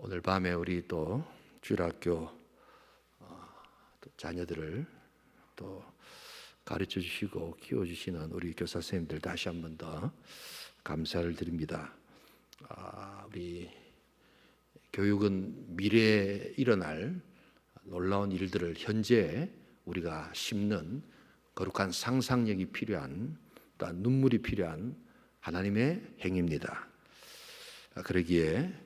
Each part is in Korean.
오늘 밤에 우리 또 주일학교 또 자녀들을 또 가르쳐 주시고 키워 주시는 우리 교사 선생님들 다시 한 번 더 감사를 드립니다. 우리 교육은 미래에 일어날 놀라운 일들을 현재 우리가 심는 거룩한 상상력이 필요한, 또한 눈물이 필요한 하나님의 행위입니다. 그러기에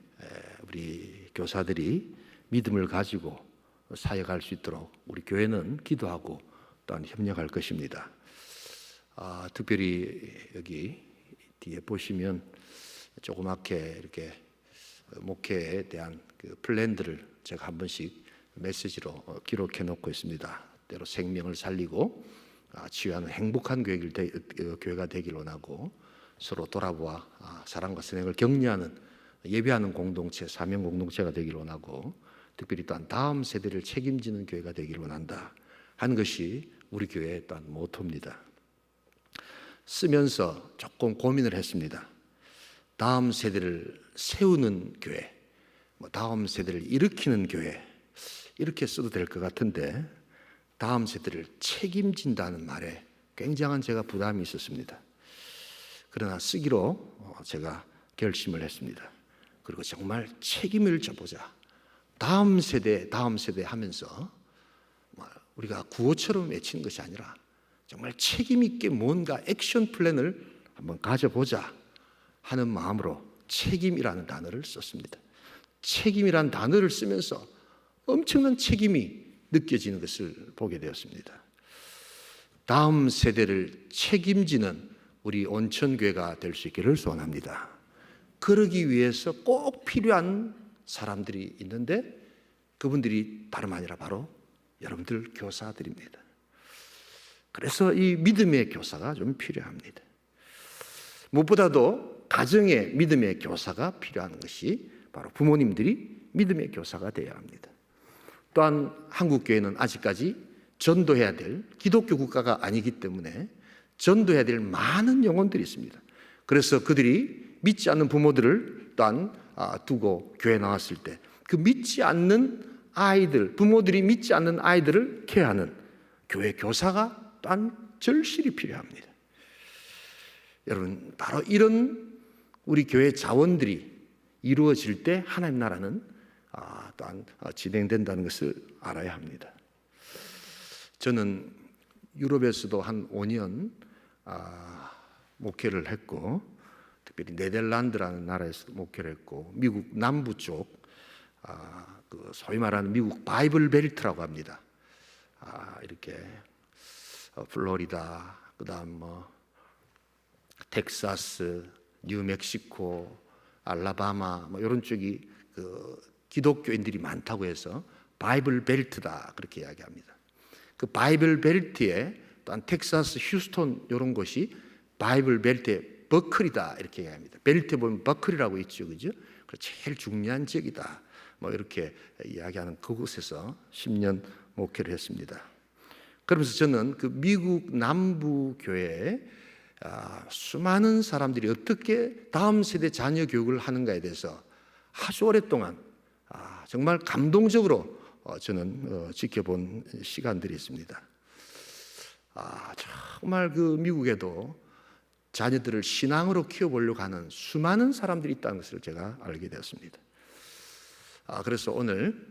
우리 교사들이 믿음을 가지고 사역할 수 있도록 우리 교회는 기도하고 또한 협력할 것입니다. 특별히 여기 뒤에 보시면 조그맣게 이렇게 목회에 대한 그 플랜들을 제가 한 번씩 메시지로 기록해 놓고 있습니다. 때로 생명을 살리고 치유하는 행복한 교회가 되길 원하고, 서로 돌아보아 사랑과 선행을 격려하는 예배하는 공동체, 사명 공동체가 되길 원하고, 특별히 또한 다음 세대를 책임지는 교회가 되길 원한다 하는 것이 우리 교회의 또한 모토입니다. 쓰면서 조금 고민을 했습니다. 다음 세대를 세우는 교회, 다음 세대를 일으키는 교회, 이렇게 써도 될 것 같은데, 다음 세대를 책임진다는 말에 굉장한 제가 부담이 있었습니다. 그러나 쓰기로 제가 결심을 했습니다. 그리고 정말 책임을 져보자. 다음 세대 하면서 우리가 구호처럼 외치는 것이 아니라 정말 책임 있게 뭔가 액션 플랜을 한번 가져보자 하는 마음으로 책임이라는 단어를 썼습니다. 책임이라는 단어를 쓰면서 엄청난 책임이 느껴지는 것을 보게 되었습니다. 다음 세대를 책임지는 우리 온천교회가 될 수 있기를 소원합니다. 그러기 위해서 꼭 필요한 사람들이 있는데, 그분들이 다름 아니라 바로 여러분들 교사들입니다. 그래서 이 믿음의 교사가 좀 필요합니다. 무엇보다도 가정의 믿음의 교사가 필요한 것이 바로 부모님들이 믿음의 교사가 되어야 합니다. 또한 한국교회는 아직까지 전도해야 될 기독교 국가가 아니기 때문에 전도해야 될 많은 영혼들이 있습니다. 그래서 그들이 믿지 않는 부모들을 또한 두고 교회에 나왔을 때 그 믿지 않는 아이들, 부모들이 믿지 않는 아이들을 케어하는 교회 교사가 또한 절실히 필요합니다. 여러분, 바로 이런 우리 교회 자원들이 이루어질 때 하나님 나라는 또한 진행된다는 것을 알아야 합니다. 저는 유럽에서도 한 5년 목회를 했고, 특별히 네덜란드라는 나라에서 목회를 했고, 미국 남부 쪽 그 소위 말하는 미국 바이블 벨트라고 합니다. 이렇게 플로리다, 그다음 텍사스, 뉴멕시코, 알라바마 이런 쪽이 그 기독교인들이 많다고 해서 바이블 벨트다 그렇게 이야기합니다. 그 바이블 벨트에 또한 텍사스, 휴스턴 이런 곳이 바이블 벨트의 버클이다 이렇게 이야기합니다. 벨트에 보면 버클이라고 있죠, 그죠? 제일 중요한 지역이다. 이렇게 이야기하는 그곳에서 10년 목회를 했습니다. 그러면서 저는 그 미국 남부 교회에 수많은 사람들이 어떻게 다음 세대 자녀 교육을 하는가에 대해서 아주 오랫동안 정말 감동적으로 저는 지켜본 시간들이 있습니다. 정말 그 미국에도 자녀들을 신앙으로 키워보려고 하는 수많은 사람들이 있다는 것을 제가 알게 되었습니다. 그래서 오늘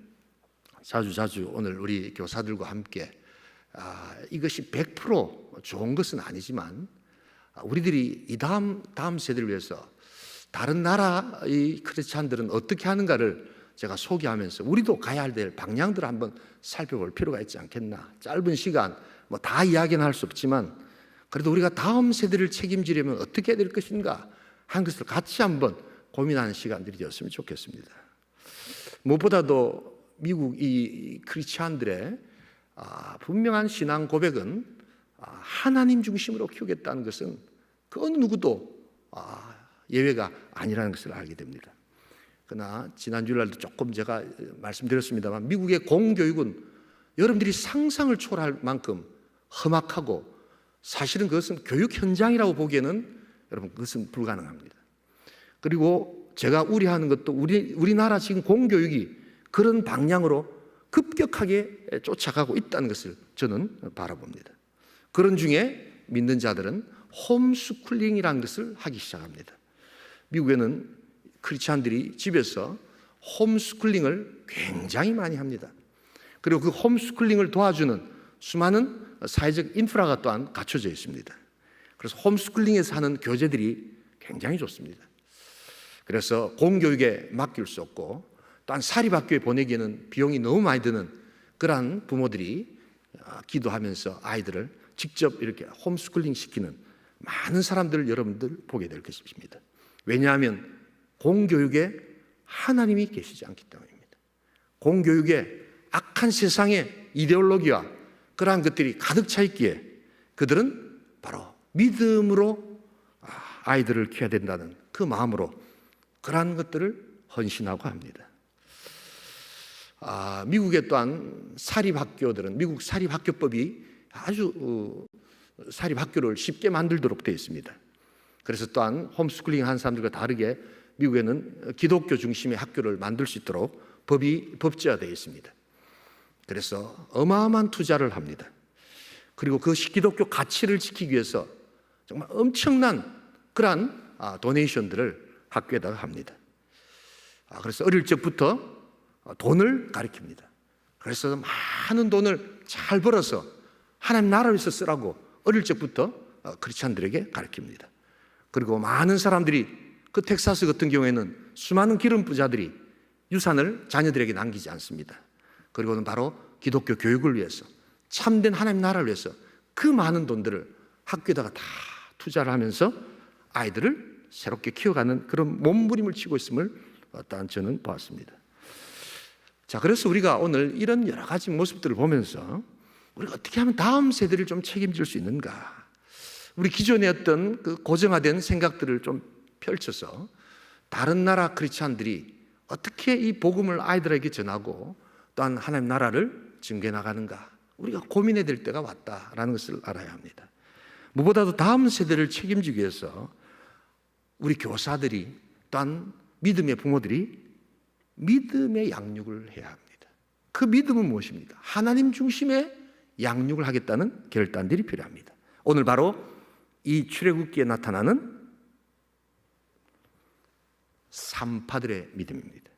자주 오늘 우리 교사들과 함께 이것이 100% 좋은 것은 아니지만 우리들이 이 다음 세대를 위해서 다른 나라의 크리스찬들은 어떻게 하는가를 제가 소개하면서 우리도 가야 될 방향들을 한번 살펴볼 필요가 있지 않겠나. 짧은 시간 다 이야기는 할 수 없지만 그래도 우리가 다음 세대를 책임지려면 어떻게 해야 될 것인가 한 것을 같이 한번 고민하는 시간들이 되었으면 좋겠습니다. 무엇보다도 미국 이 크리스찬들의 분명한 신앙 고백은 하나님 중심으로 키우겠다는 것은 그 어느 누구도 예외가 아니라는 것을 알게 됩니다. 그러나 지난 주일날도 조금 제가 말씀드렸습니다만 미국의 공교육은 여러분들이 상상을 초월할 만큼 험악하고, 사실은 그것은 교육 현장이라고 보기에는 여러분 그것은 불가능합니다. 그리고 제가 우려하는 것도 우리나라 지금 공교육이 그런 방향으로 급격하게 쫓아가고 있다는 것을 저는 바라봅니다. 그런 중에 믿는 자들은 홈스쿨링이라는 것을 하기 시작합니다. 미국에는 크리스찬들이 집에서 홈스쿨링을 굉장히 많이 합니다. 그리고 그 홈스쿨링을 도와주는 수많은 사회적 인프라가 또한 갖춰져 있습니다. 그래서 홈스쿨링에서 하는 교재들이 굉장히 좋습니다. 그래서 공교육에 맡길 수 없고 또한 사립학교에 보내기에는 비용이 너무 많이 드는 그러한 부모들이 기도하면서 아이들을 직접 이렇게 홈스쿨링 시키는 많은 사람들을 여러분들 보게 될 것입니다. 왜냐하면 공교육에 하나님이 계시지 않기 때문입니다. 공교육에 악한 세상의 이데올로기와 그러한 것들이 가득 차 있기에 그들은 바로 믿음으로 아이들을 키워야 된다는 그 마음으로 그러한 것들을 헌신하고 합니다. 미국의 또한 사립학교들은 미국 사립학교법이 아주 사립학교를 쉽게 만들도록 되어 있습니다. 그래서 또한 홈스쿨링 한 사람들과 다르게 미국에는 기독교 중심의 학교를 만들 수 있도록 법제화되어 있습니다. 그래서 어마어마한 투자를 합니다. 그리고 그 기독교 가치를 지키기 위해서 정말 엄청난 그러한 도네이션들을 학교에다가 합니다. 그래서 어릴 적부터 돈을 가르칩니다. 그래서 많은 돈을 잘 벌어서 하나님 나라를 위해서 쓰라고 어릴 적부터 크리스찬들에게 가르칩니다. 그리고 많은 사람들이 그 텍사스 같은 경우에는 수많은 기름 부자들이 유산을 자녀들에게 남기지 않습니다. 그리고는 바로 기독교 교육을 위해서 참된 하나님 나라를 위해서 그 많은 돈들을 학교에다가 다 투자를 하면서 아이들을 새롭게 키워가는 그런 몸부림을 치고 있음을 일단 저는 보았습니다. 자, 그래서 우리가 오늘 이런 여러 가지 모습들을 보면서 우리가 어떻게 하면 다음 세대를 좀 책임질 수 있는가? 우리 기존의 어떤 그 고정화된 생각들을 좀 펼쳐서 다른 나라 크리스찬들이 어떻게 이 복음을 아이들에게 전하고 또한 하나님 나라를 증거해 나가는가? 우리가 고민해야 될 때가 왔다라는 것을 알아야 합니다. 무엇보다도 다음 세대를 책임지기 위해서 우리 교사들이 또한 믿음의 부모들이 믿음의 양육을 해야 합니다. 그 믿음은 무엇입니까? 하나님 중심의 양육을 하겠다는 결단들이 필요합니다. 오늘 바로 이 출애굽기에 나타나는 산파들의 믿음입니다.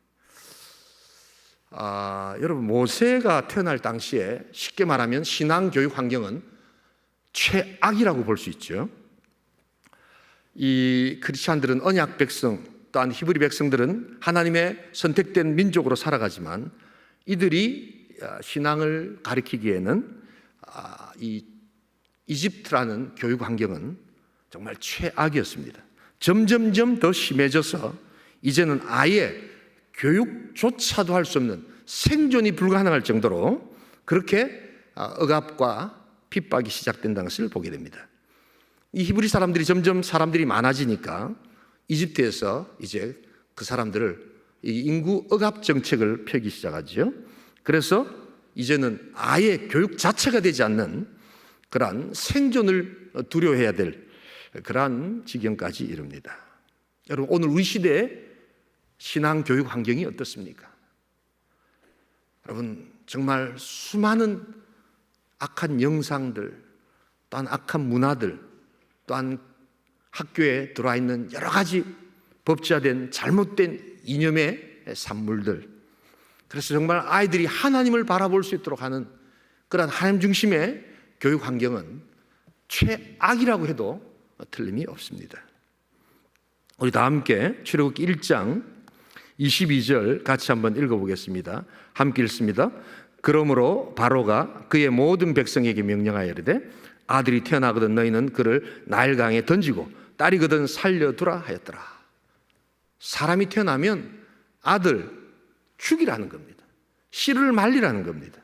여러분, 모세가 태어날 당시에 쉽게 말하면 신앙교육 환경은 최악이라고 볼 수 있죠. 이 크리스찬들은 언약 백성 또한 히브리 백성들은 하나님의 선택된 민족으로 살아가지만 이들이 신앙을 가르치기에는 이 이집트라는 교육 환경은 정말 최악이었습니다. 점점점 더 심해져서 이제는 아예 교육조차도 할 수 없는 생존이 불가능할 정도로 그렇게 억압과 핍박이 시작된다는 것을 보게 됩니다. 이 히브리 사람들이 점점 사람들이 많아지니까 이집트에서 이제 그 사람들을 이 인구 억압 정책을 펴기 시작하죠. 그래서 이제는 아예 교육 자체가 되지 않는 그러한 생존을 두려워해야 될 그러한 지경까지 이릅니다. 여러분, 오늘 우리 시대의 신앙 교육 환경이 어떻습니까? 여러분, 정말 수많은 악한 영상들, 또한 악한 문화들, 또한 학교에 들어와 있는 여러 가지 법제화된 잘못된 이념의 산물들. 그래서 정말 아이들이 하나님을 바라볼 수 있도록 하는 그런 하나님 중심의 교육 환경은 최악이라고 해도 틀림이 없습니다. 우리 다 함께 출애굽기 1장 22절 같이 한번 읽어보겠습니다. 함께 읽습니다. 그러므로 바로가 그의 모든 백성에게 명령하여 이르되 아들이 태어나거든 너희는 그를 나일강에 던지고 딸이거든 살려두라 하였더라. 사람이 태어나면 아들 죽이라는 겁니다. 씨를 말리라는 겁니다.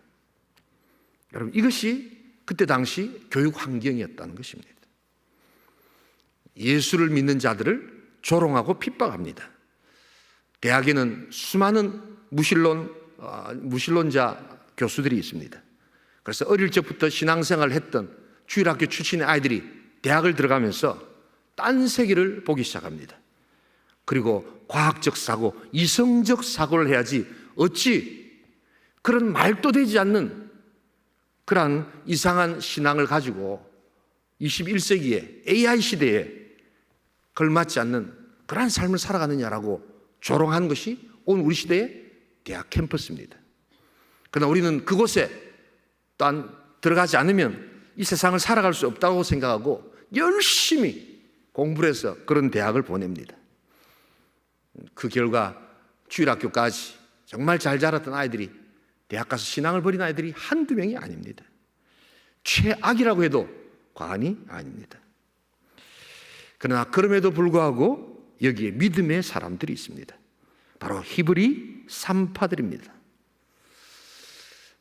여러분, 이것이 그때 당시 교육 환경이었다는 것입니다. 예수를 믿는 자들을 조롱하고 핍박합니다. 대학에는 수많은 무신론자 교수들이 있습니다. 그래서 어릴 적부터 신앙생활을 했던 주일학교 출신의 아이들이 대학을 들어가면서 딴 세계를 보기 시작합니다. 그리고 과학적 사고, 이성적 사고를 해야지 어찌 그런 말도 되지 않는 그러한 이상한 신앙을 가지고 21세기에 AI 시대에 걸맞지 않는 그러한 삶을 살아가느냐라고 조롱하는 것이 오늘 우리 시대의 대학 캠퍼스입니다. 그러나 우리는 그곳에 또한 들어가지 않으면 이 세상을 살아갈 수 없다고 생각하고 열심히 공부를 해서 그런 대학을 보냅니다. 그 결과 주일학교까지 정말 잘 자랐던 아이들이 대학 가서 신앙을 버린 아이들이 한두 명이 아닙니다. 최악이라고 해도 과언이 아닙니다. 그러나 그럼에도 불구하고 여기에 믿음의 사람들이 있습니다. 바로 히브리 산파들입니다.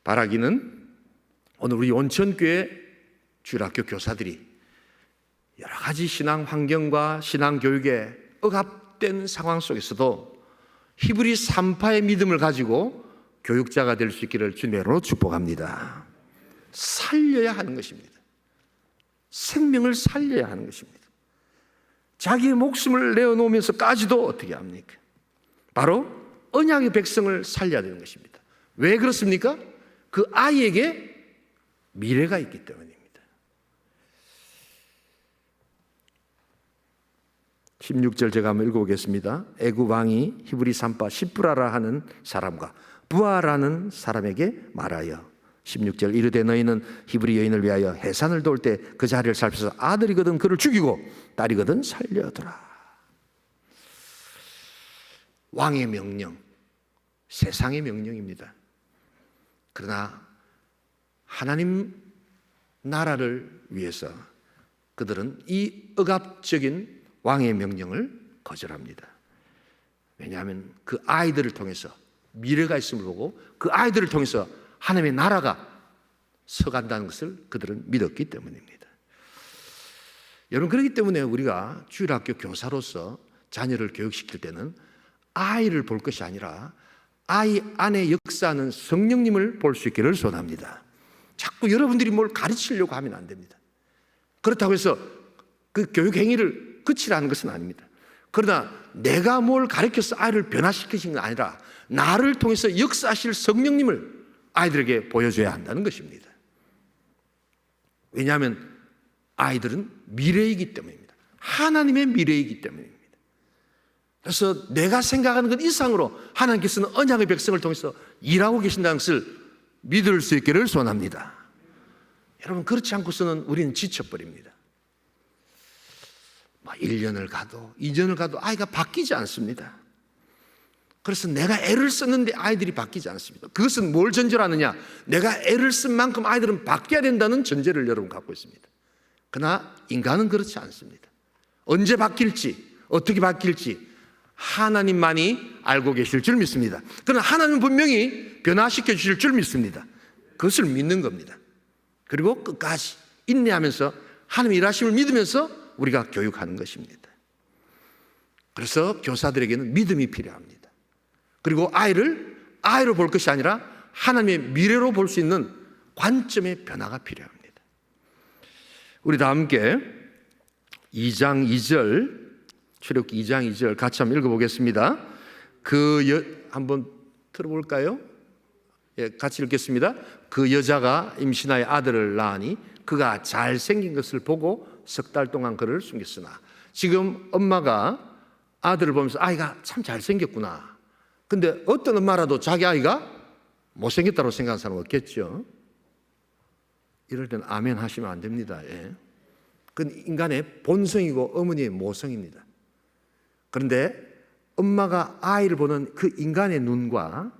바라기는 오늘 우리 온천교회 주일학교 교사들이 여러 가지 신앙 환경과 신앙 교육에 억압된 상황 속에서도 히브리 산파의 믿음을 가지고 교육자가 될 수 있기를 주님으로 축복합니다. 살려야 하는 것입니다. 생명을 살려야 하는 것입니다. 자기의 목숨을 내어놓으면서까지도 어떻게 합니까? 바로 언약의 백성을 살려야 되는 것입니다. 왜 그렇습니까? 그 아이에게 미래가 있기 때문입니다. 16절 제가 한번 읽어보겠습니다. 애굽 왕이 히브리 산파 시프라라 하는 사람과 부하라는 사람에게 말하여 16절 이르되 너희는 히브리 여인을 위하여 해산을 도울 때 그 자리를 살펴서 아들이거든 그를 죽이고 딸이거든 살려두라. 왕의 명령, 세상의 명령입니다. 그러나 하나님 나라를 위해서 그들은 이 억압적인 왕의 명령을 거절합니다. 왜냐하면 그 아이들을 통해서 미래가 있음을 보고 그 아이들을 통해서 하나님의 나라가 서간다는 것을 그들은 믿었기 때문입니다. 여러분, 그렇기 때문에 우리가 주일학교 교사로서 자녀를 교육시킬 때는 아이를 볼 것이 아니라 아이 안에 역사하는 성령님을 볼 수 있기를 소원합니다. 자꾸 여러분들이 뭘 가르치려고 하면 안 됩니다. 그렇다고 해서 그 교육 행위를 그치라는 것은 아닙니다. 그러나 내가 뭘 가르쳐서 아이를 변화시키시는 게 아니라 나를 통해서 역사하실 성령님을 아이들에게 보여줘야 한다는 것입니다. 왜냐하면 아이들은 미래이기 때문입니다. 하나님의 미래이기 때문입니다. 그래서 내가 생각하는 것 이상으로 하나님께서는 언약의 백성을 통해서 일하고 계신다는 것을 믿을 수 있기를 소원합니다. 여러분, 그렇지 않고서는 우리는 지쳐버립니다. 1년을 가도 2년을 가도 아이가 바뀌지 않습니다. 그래서 내가 애를 썼는데 아이들이 바뀌지 않습니다. 그것은 뭘 전제로 하느냐? 내가 애를 쓴 만큼 아이들은 바뀌어야 된다는 전제를 여러분 갖고 있습니다. 그러나 인간은 그렇지 않습니다. 언제 바뀔지, 어떻게 바뀔지 하나님만이 알고 계실 줄 믿습니다. 그러나 하나님은 분명히 변화시켜 주실 줄 믿습니다. 그것을 믿는 겁니다. 그리고 끝까지 인내하면서 하나님의 일하심을 믿으면서 우리가 교육하는 것입니다. 그래서 교사들에게는 믿음이 필요합니다. 그리고 아이로 볼 것이 아니라 하나님의 미래로 볼 수 있는 관점의 변화가 필요합니다. 우리 다 함께 2장 2절, 출애굽기 2장 2절 같이 한번 읽어보겠습니다. 한번 들어볼까요? 예, 같이 읽겠습니다. 그 여자가 임신하여 아들을 낳으니 그가 잘생긴 것을 보고 석 달 동안 그를 숨겼으나. 지금 엄마가 아들을 보면서 아이가 참 잘생겼구나. 근데 어떤 엄마라도 자기 아이가 못생겼다고 생각하는 사람은 없겠죠. 이럴 때는 아멘 하시면 안 됩니다. 예. 그건 인간의 본성이고 어머니의 모성입니다. 그런데 엄마가 아이를 보는 그 인간의 눈과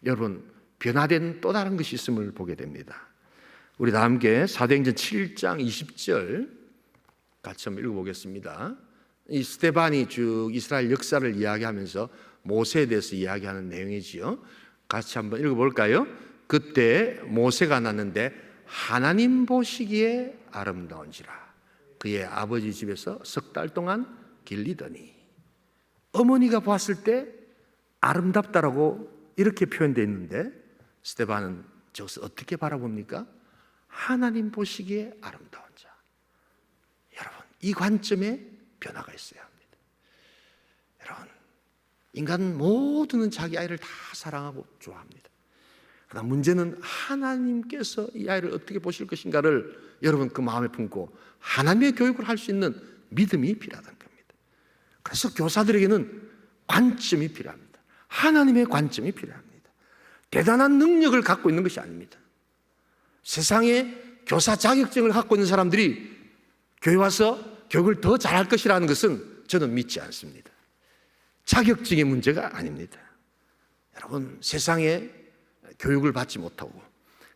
여러분 변화된 또 다른 것이 있음을 보게 됩니다. 우리 다 함께 사도행전 7장 20절 같이 한번 읽어보겠습니다. 이 스데반이 쭉 이스라엘 역사를 이야기하면서 모세에 대해서 이야기하는 내용이지요. 같이 한번 읽어볼까요? 그때 모세가 났는데 하나님 보시기에 아름다운지라 그의 아버지 집에서 석 달 동안 길리더니. 어머니가 봤을 때 아름답다라고 이렇게 표현되어 있는데 스데반은 저것을 어떻게 바라봅니까? 하나님 보시기에 아름다운 자. 여러분, 이 관점에 변화가 있어야 합니다. 여러분, 인간 모두는 자기 아이를 다 사랑하고 좋아합니다. 그러나 문제는 하나님께서 이 아이를 어떻게 보실 것인가를 여러분 그 마음에 품고 하나님의 교육을 할 수 있는 믿음이 필요하다는 겁니다. 그래서 교사들에게는 관점이 필요합니다. 하나님의 관점이 필요합니다. 대단한 능력을 갖고 있는 것이 아닙니다. 세상에 교사 자격증을 갖고 있는 사람들이 교회 와서 교육을 더 잘할 것이라는 것은 저는 믿지 않습니다. 자격증의 문제가 아닙니다. 여러분, 세상에 교육을 받지 못하고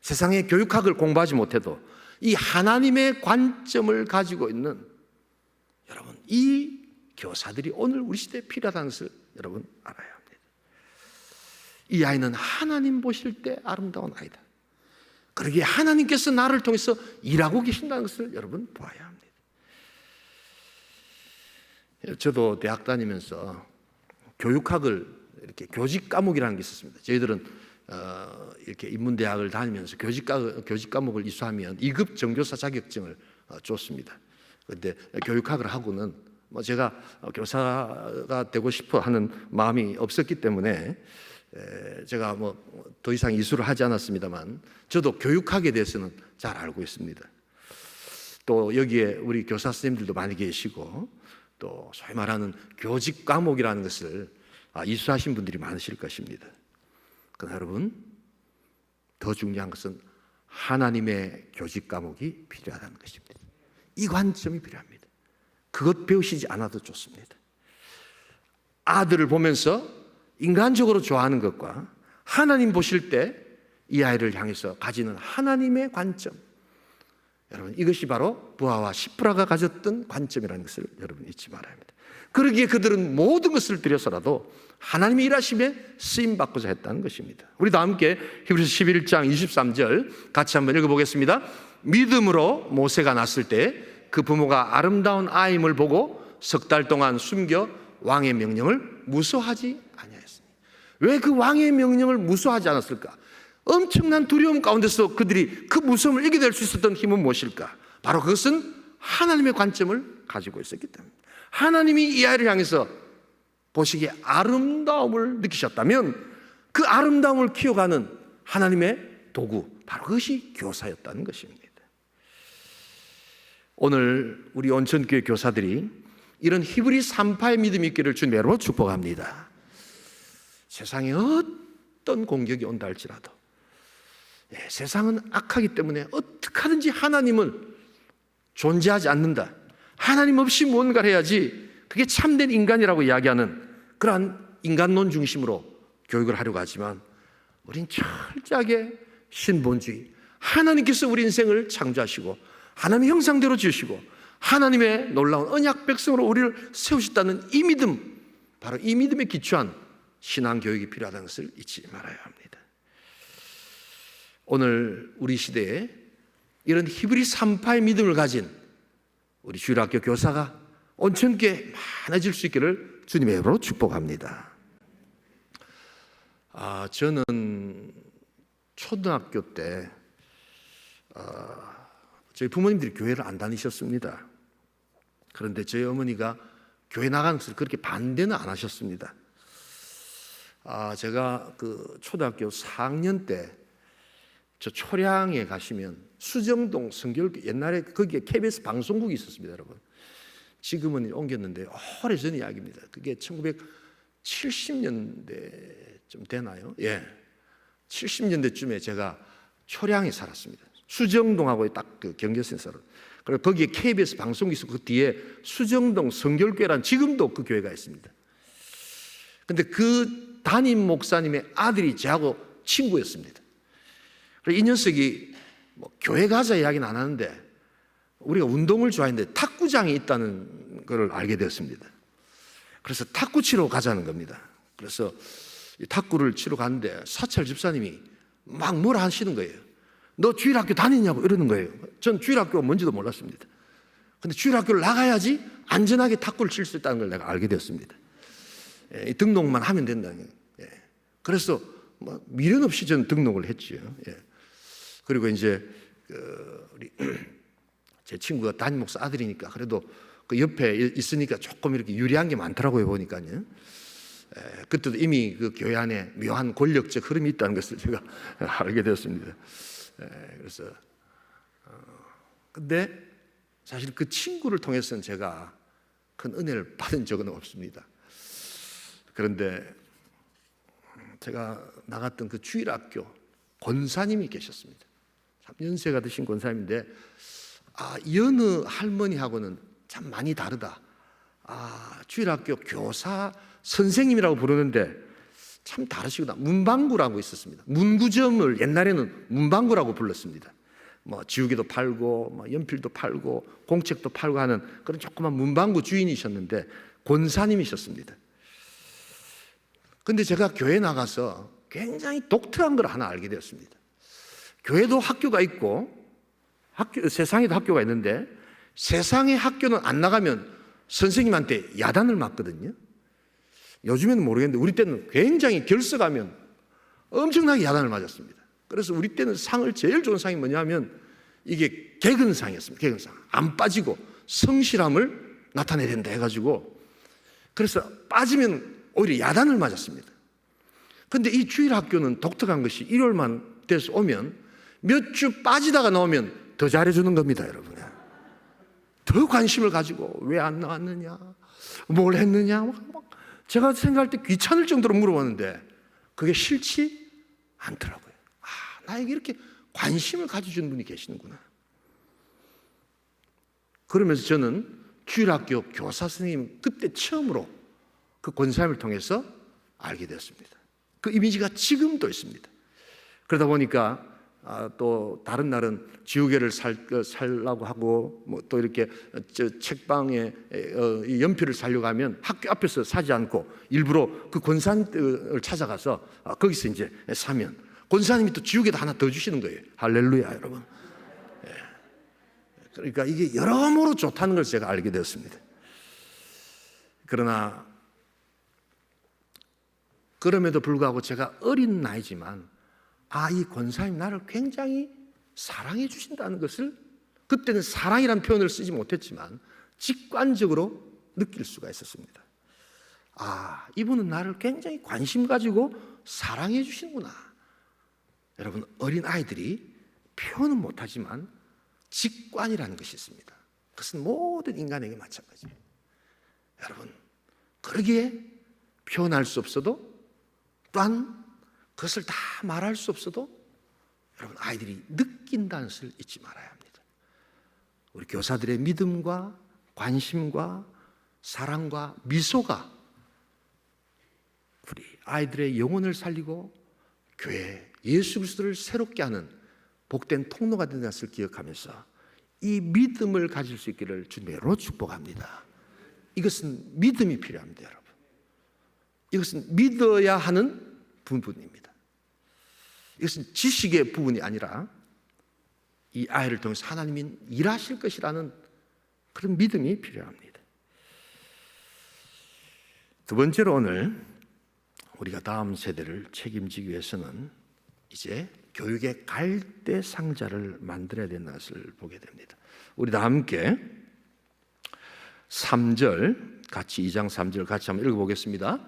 세상의 교육학을 공부하지 못해도 이 하나님의 관점을 가지고 있는 여러분, 이 교사들이 오늘 우리 시대에 필요하다는 것을 여러분 알아야 합니다. 이 아이는 하나님 보실 때 아름다운 아이다. 그러기에 하나님께서 나를 통해서 일하고 계신다는 것을 여러분 보아야 합니다. 저도 대학 다니면서 교육학을 이렇게 교직 과목이라는 게 있었습니다. 저희들은 이렇게 인문대학을 다니면서 교직 과목을 이수하면 2급 정교사 자격증을 줬습니다. 그런데 교육학을 하고는 제가 교사가 되고 싶어 하는 마음이 없었기 때문에 제가 더 이상 이수를 하지 않았습니다만 저도 교육학에 대해서는 잘 알고 있습니다. 또 여기에 우리 교사 선생님들도 많이 계시고 또 소위 말하는 교직 과목이라는 것을 이수하신 분들이 많으실 것입니다. 그러나 여러분, 더 중요한 것은 하나님의 교직 과목이 필요하다는 것입니다. 이 관점이 필요합니다. 그것 배우시지 않아도 좋습니다. 아들을 보면서 인간적으로 좋아하는 것과 하나님 보실 때 이 아이를 향해서 가지는 하나님의 관점, 여러분, 이것이 바로 부하와 시프라가 가졌던 관점이라는 것을 여러분 잊지 말아야 합니다. 그러기에 그들은 모든 것을 들여서라도 하나님의 일하심에 쓰임받고자 했다는 것입니다. 우리 다 함께 히브리서 11장 23절 같이 한번 읽어보겠습니다. 믿음으로 모세가 낳았을 때 그 부모가 아름다운 아임을 보고 석 달 동안 숨겨 왕의 명령을 무서워하지 아니하였으니. 왜 그 왕의 명령을 무서워하지 않았을까? 엄청난 두려움 가운데서 그들이 그 무서움을 이겨낼 수 있었던 힘은 무엇일까? 바로 그것은 하나님의 관점을 가지고 있었기 때문입니다. 하나님이 이 아이를 향해서 보시기에 아름다움을 느끼셨다면 그 아름다움을 키워가는 하나님의 도구, 바로 그것이 교사였다는 것입니다. 오늘 우리 온천교회 교사들이 이런 히브리 3파의 믿음이 있기를 주님으로 축복합니다. 세상에 어떤 공격이 온다 할지라도 세상은 악하기 때문에 어떻게 하든지 하나님은 존재하지 않는다. 하나님 없이 무언가를 해야지 그게 참된 인간이라고 이야기하는 그러한 인간론 중심으로 교육을 하려고 하지만 우린 철저하게 신본주의, 하나님께서 우리 인생을 창조하시고 하나님의 형상대로 지으시고 하나님의 놀라운 언약 백성으로 우리를 세우셨다는 이 믿음, 바로 이 믿음에 기초한 신앙교육이 필요하다는 것을 잊지 말아야 합니다. 오늘 우리 시대에 이런 히브리 3파의 믿음을 가진 우리 주일학교 교사가 온천교회에 많아질 수 있기를 주님의 이름으로 축복합니다. 저는 초등학교 때 저희 부모님들이 교회를 안 다니셨습니다. 그런데 저희 어머니가 교회 나가는 것을 그렇게 반대는 안 하셨습니다. 제가 그 초등학교 4학년 때 저 초량에 가시면 수정동 성결교, 옛날에 거기에 KBS 방송국이 있었습니다, 여러분. 지금은 옮겼는데 오래전 이야기입니다. 그게 1970년대쯤 되나요? 예, 70년대쯤에 제가 초량에 살았습니다. 수정동하고 딱 그 경계선에 살았어요. 그리고 거기에 KBS 방송국이 있었고 그 뒤에 수정동 성결교회라는 지금도 그 교회가 있습니다. 근데 그 담임 목사님의 아들이 저하고 친구였습니다. 그래서 이 녀석이 교회 가자 이야기는 안 하는데 우리가 운동을 좋아했는데 탁구장이 있다는 걸 알게 되었습니다. 그래서 탁구 치러 가자는 겁니다. 그래서 탁구를 치러 갔는데 사찰 집사님이 막 뭐라 하시는 거예요. 너 주일학교 다니냐고 이러는 거예요. 전 주일학교가 뭔지도 몰랐습니다. 근데 주일학교를 나가야지 안전하게 탁구를 칠 수 있다는 걸 내가 알게 되었습니다. 등록만 하면 된다는 거예요. 그래서 미련 없이 저는 등록을 했지요. 그리고 이제 우리 제 친구가 담임 목사 아들이니까 그래도 그 옆에 있으니까 조금 이렇게 유리한 게 많더라고요, 보니까요. 그때도 이미 그 교회 안에 묘한 권력적 흐름이 있다는 것을 제가 알게 되었습니다. 그래서 근데 사실 그 친구를 통해서는 제가 큰 은혜를 받은 적은 없습니다. 그런데 제가 나갔던 그 주일학교 권사님이 계셨습니다. 참 연세가 드신 권사님인데 여느 할머니하고는 참 많이 다르다. 주일학교 교사 선생님이라고 부르는데 참 다르시구나. 문방구라고 있었습니다. 문구점을 옛날에는 문방구라고 불렀습니다. 뭐 지우개도 팔고 뭐 연필도 팔고 공책도 팔고 하는 그런 조그만 문방구 주인이셨는데 권사님이셨습니다. 근데 제가 교회 나가서 굉장히 독특한 걸 하나 알게 되었습니다. 교회도 학교가 있고 세상에도 학교가 있는데 세상의 학교는 안 나가면 선생님한테 야단을 맞거든요. 요즘에는 모르겠는데 우리 때는 굉장히 결석하면 엄청나게 야단을 맞았습니다. 그래서 우리 때는 상을 제일 좋은 상이 뭐냐면 이게 개근상이었습니다. 개근상. 안 빠지고 성실함을 나타내야 된다 해가지고 그래서 빠지면 오히려 야단을 맞았습니다. 그런데 이 주일학교는 독특한 것이 일요일만 돼서 오면 몇 주 빠지다가 나오면 더 잘해주는 겁니다, 여러분. 더 관심을 가지고 왜 안 나왔느냐, 뭘 했느냐. 제가 생각할 때 귀찮을 정도로 물어봤는데 그게 싫지 않더라고요. 나에게 이렇게 관심을 가져주는 분이 계시는구나. 그러면서 저는 주일학교 교사 선생님 그때 처음으로 그 권사님을 통해서 알게 되었습니다. 그 이미지가 지금도 있습니다. 그러다 보니까 또 다른 날은 지우개를 살라고 하고 뭐 또 이렇게 책방에 연필을 사려고 하면 학교 앞에서 사지 않고 일부러 그 권사님을 찾아가서 거기서 이제 사면 권사님이 또 지우개도 하나 더 주시는 거예요. 할렐루야, 여러분. 그러니까 이게 여러모로 좋다는 걸 제가 알게 되었습니다. 그러나 그럼에도 불구하고 제가 어린 나이지만 이 권사님 나를 굉장히 사랑해 주신다는 것을 그때는 사랑이라는 표현을 쓰지 못했지만 직관적으로 느낄 수가 있었습니다. 이분은 나를 굉장히 관심 가지고 사랑해 주시는구나. 여러분, 어린 아이들이 표현은 못하지만 직관이라는 것이 있습니다. 그것은 모든 인간에게 마찬가지예요. 여러분, 그러기에 표현할 수 없어도 또한 그것을 다 말할 수 없어도 여러분 아이들이 느낀다는 것을 잊지 말아야 합니다. 우리 교사들의 믿음과 관심과 사랑과 미소가 우리 아이들의 영혼을 살리고 교회 예수 그리스도를 새롭게 하는 복된 통로가 되는 것을 기억하면서 이 믿음을 가질 수 있기를 주님으로 축복합니다. 이것은 믿음이 필요합니다, 여러분. 이것은 믿어야 하는 부분입니다. 이것은 지식의 부분이 아니라 이 아이를 통해서 하나님이 일하실 것이라는 그런 믿음이 필요합니다. 두 번째로 오늘 우리가 다음 세대를 책임지기 위해서는 이제 교육의 갈대 상자를 만들어야 된다는 것을 보게 됩니다. 우리 다 함께 3절 같이 2장 3절 같이 한번 읽어보겠습니다.